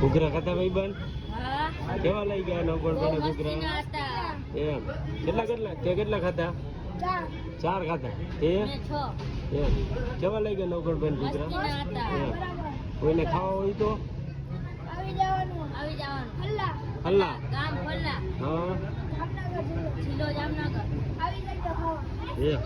ઘૂઘરા ખાતા ભાઈ બન હા કેવા લઈ ગયા નવગણ બહુ બને મસ્તીના ઘૂઘરા હતા એમ કેટલા ખાતા 4 ખાતા તે મેં 6 એમ કેવા લઈ ગયા નવગણ બેન ઘૂઘરા મસ્તીના હતા એમ કોઈને ખાવા હોય તો આવી જવાનું હલ્લા ગામ ફલ્લા હા જિલ્લો જામનગર એમ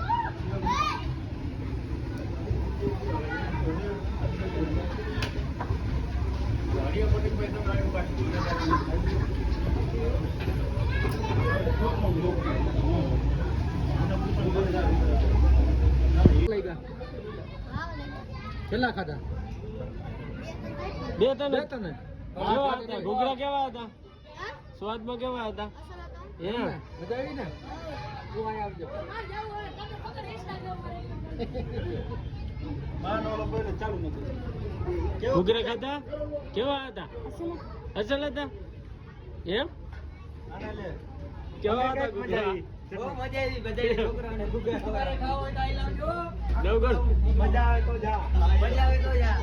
કેટલા ખાધા? બે તને તને કેવા હતા ઘૂઘરા કેવા હતા સ્વાદમાં કેવા હતા એમ મજા આવી ને તું અહીં આવજો. ઘૂઘરા ખાતા કેવા હતા અસલ હતા એમ કેવા હતા ઘૂઘરા બહુ મજા આવી બધા છોકરાઓને ઘૂઘરા ખાવા હોય તો આઈ લાવજો. નવગણ મજા આવે તો જા. મજા આવે તો જા.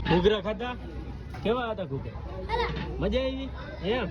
ઘૂઘરા ખાતા કેવા હતા ઘૂઘરા મજા આવી એમ